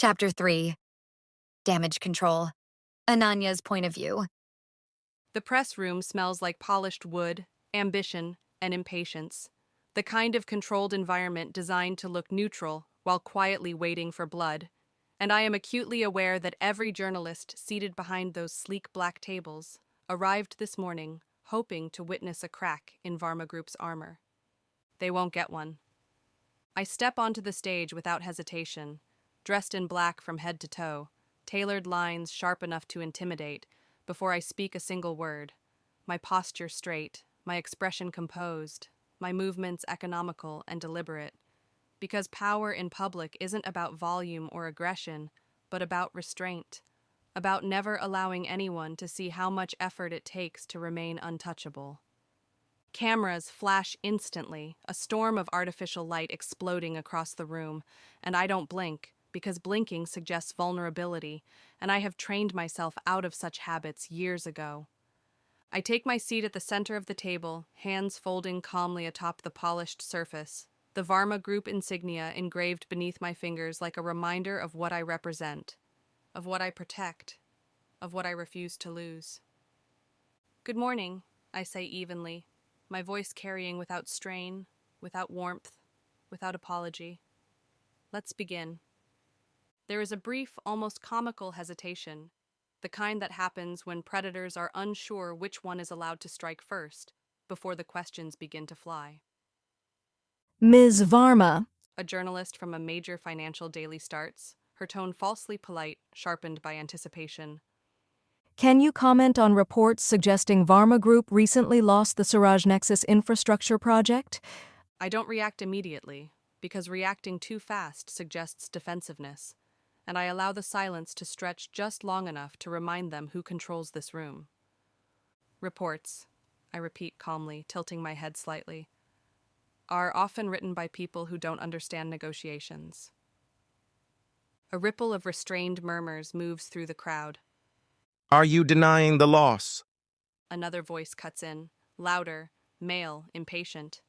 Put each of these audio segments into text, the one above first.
Chapter 3. Damage Control. Ananya's Point of View. The press room smells like polished wood, ambition, and impatience. The kind of controlled environment designed to look neutral while quietly waiting for blood. And I am acutely aware that every journalist seated behind those sleek black tables arrived this morning hoping to witness a crack in Varma Group's armor. They won't get one. I step onto the stage without hesitation, dressed in black from head to toe, tailored lines sharp enough to intimidate, before I speak a single word, my posture straight, my expression composed, my movements economical and deliberate, because power in public isn't about volume or aggression, but about restraint, about never allowing anyone to see how much effort it takes to remain untouchable. Cameras flash instantly, a storm of artificial light exploding across the room, and I don't blink, because blinking suggests vulnerability, and I have trained myself out of such habits years ago. I take my seat at the center of the table, hands folding calmly atop the polished surface, the Varma Group insignia engraved beneath my fingers like a reminder of what I represent, of what I protect, of what I refuse to lose. Good morning, I say evenly, my voice carrying without strain, without warmth, without apology. Let's begin. There is a brief, almost comical hesitation, the kind that happens when predators are unsure which one is allowed to strike first, before the questions begin to fly. Ms. Varma, A journalist from a major financial daily starts, her tone falsely polite, sharpened by anticipation. can you comment on reports suggesting Varma Group recently lost the Siraj Nexus infrastructure project? I don't react immediately, because reacting too fast suggests defensiveness, and I allow the silence to stretch just long enough to remind them who controls this room. Reports, I repeat calmly, tilting my head slightly, are often written by people who don't understand negotiations. A ripple of restrained murmurs moves through the crowd. Are you denying the loss? Another voice cuts in, louder, male, impatient.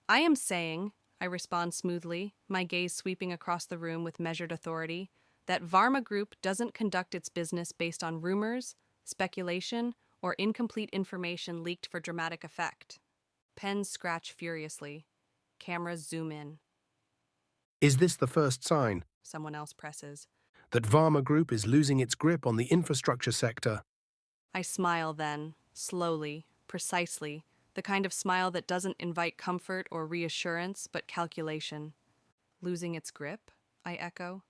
I am saying, I respond smoothly, my gaze sweeping across the room with measured authority, that Varma Group doesn't conduct its business based on rumors, speculation, or incomplete information leaked for dramatic effect. Pens scratch furiously. Cameras zoom in. Is this the first sign Someone else presses. that Varma Group is losing its grip on the infrastructure sector? I smile then, slowly, precisely, the kind of smile that doesn't invite comfort or reassurance, but calculation. Losing its grip? I echo.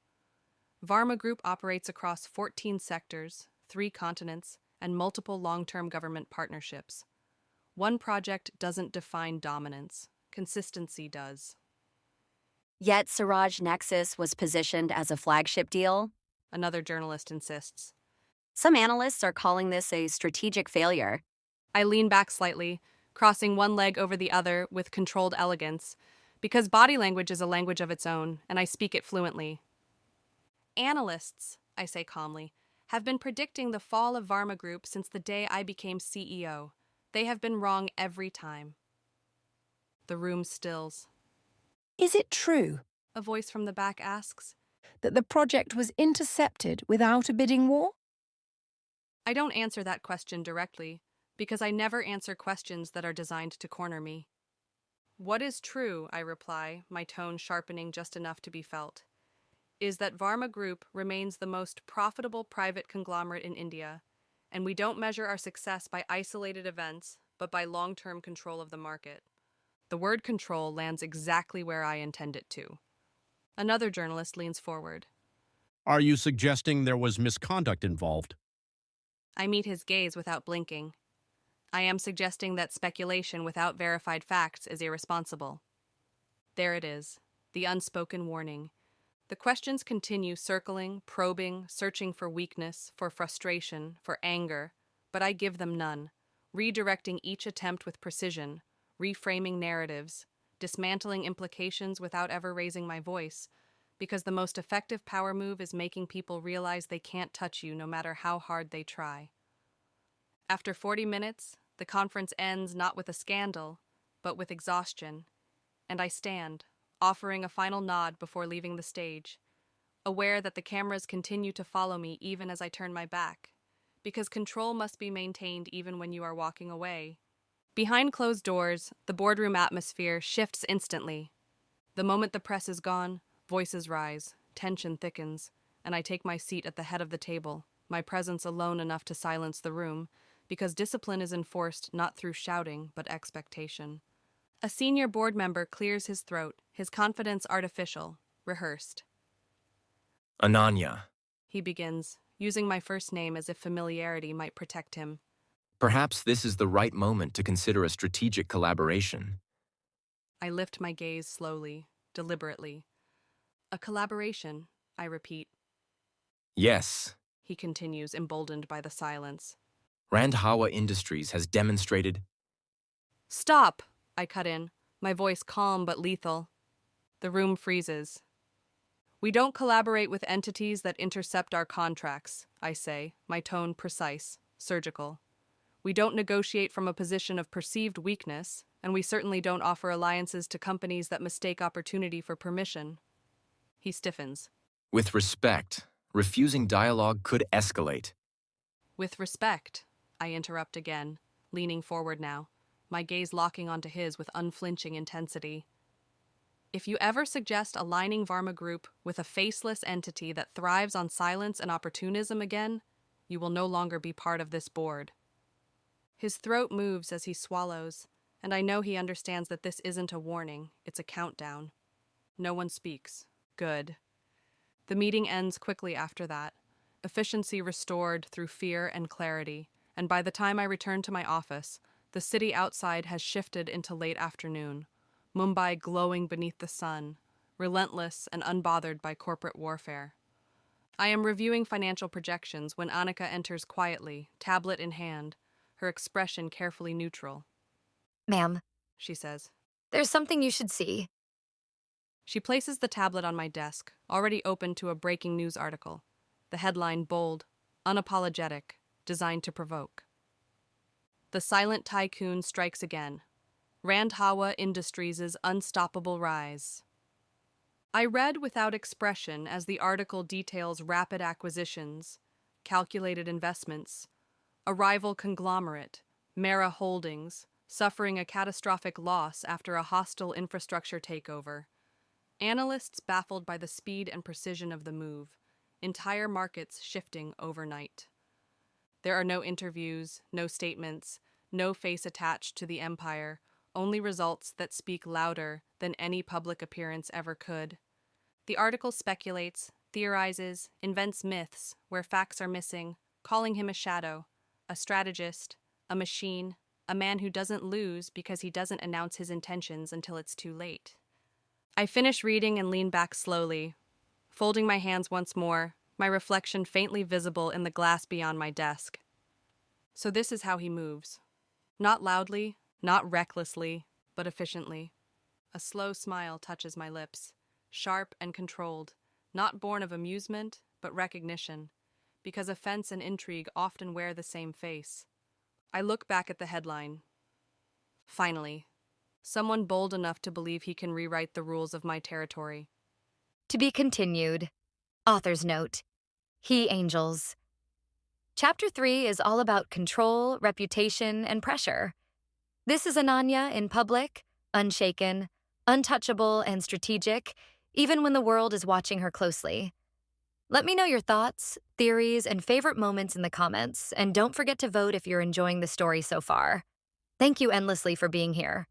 Varma Group operates across 14 sectors, 3 continents, and multiple long-term government partnerships. One project doesn't define dominance. Consistency does. Yet Siraj Nexus was positioned as a flagship deal. Another journalist insists. Some analysts are calling this a strategic failure. I lean back slightly, crossing one leg over the other with controlled elegance, because body language is a language of its own, and I speak it fluently. Analysts, I say calmly, have been predicting the fall of Varma Group since the day I became CEO. They have been wrong every time. The room stills. Is it true A voice from the back asks. that the project was intercepted without a bidding war? I don't answer that question directly, because I never answer questions that are designed to corner me. What is true, I reply, my tone sharpening just enough to be felt, is that Varma Group remains the most profitable private conglomerate in India, and we don't measure our success by isolated events, but by long-term control of the market. The word control lands exactly where I intend it to. Another journalist leans forward. Are you suggesting there was misconduct involved? I meet his gaze without blinking. I am suggesting that speculation without verified facts is irresponsible. There it is, the unspoken warning. The questions continue circling, probing, searching for weakness, for frustration, for anger, but I give them none, redirecting each attempt with precision, reframing narratives, dismantling implications without ever raising my voice, because the most effective power move is making people realize they can't touch you no matter how hard they try. After 40 minutes, the conference ends not with a scandal, but with exhaustion, and I stand, offering a final nod before leaving the stage, aware that the cameras continue to follow me even as I turn my back, because control must be maintained even when you are walking away. Behind closed doors, the boardroom atmosphere shifts instantly. The moment the press is gone, voices rise, tension thickens, and I take my seat at the head of the table, my presence alone enough to silence the room, because discipline is enforced not through shouting but expectation. A senior board member clears his throat, his confidence artificial, rehearsed. Ananya, He begins, using my first name as if familiarity might protect him. perhaps this is the right moment to consider a strategic collaboration. I lift my gaze slowly, deliberately. A collaboration, I repeat. Yes, He continues, emboldened by the silence. Randhawa Industries has demonstrated. Stop! I cut in, my voice calm but lethal. The room freezes. We don't collaborate with entities that intercept our contracts, I say, my tone precise, surgical. We don't negotiate from a position of perceived weakness, and we certainly don't offer alliances to companies that mistake opportunity for permission. He stiffens. With respect, refusing dialogue could escalate. With respect, I interrupt again, leaning forward now, my gaze locking onto his with unflinching intensity. If you ever suggest aligning Varma Group with a faceless entity that thrives on silence and opportunism again, you will no longer be part of this board. His throat moves as he swallows, and I know he understands that this isn't a warning, it's a countdown. No one speaks. Good. The meeting ends quickly after that, efficiency restored through fear and clarity, and by the time I return to my office, the city outside has shifted into late afternoon, Mumbai glowing beneath the sun, relentless and unbothered by corporate warfare. I am reviewing financial projections when Annika enters quietly, tablet in hand, her expression carefully neutral. Ma'am, She says. there's something you should see. She places the tablet on my desk, already open to a breaking news article. The headline bold, unapologetic, designed to provoke. The silent tycoon strikes again. Randhawa Industries' unstoppable rise. I read without expression as the article details rapid acquisitions, calculated investments, a rival conglomerate, Mera Holdings, suffering a catastrophic loss after a hostile infrastructure takeover. Analysts baffled by the speed and precision of the move, entire markets shifting overnight. There are no interviews, no statements, no face attached to the empire, only results that speak louder than any public appearance ever could. The article speculates, theorizes, invents myths where facts are missing, calling him a shadow, a strategist, a machine, a man who doesn't lose because he doesn't announce his intentions until it's too late. I finish reading and lean back slowly, folding my hands once more, my reflection faintly visible in the glass beyond my desk. So this is how he moves. Not loudly, not recklessly, but efficiently. A slow smile touches my lips, sharp and controlled, not born of amusement, but recognition, because offense and intrigue often wear the same face. I look back at the headline. Finally, someone bold enough to believe he can rewrite the rules of my territory. To be continued. Author's note. He Angels. Chapter 3 is all about control, reputation, and pressure. This is Ananya in public, unshaken, untouchable, and strategic, even when the world is watching her closely. Let me know your thoughts, theories, and favorite moments in the comments, and don't forget to vote if you're enjoying the story so far. Thank you endlessly for being here.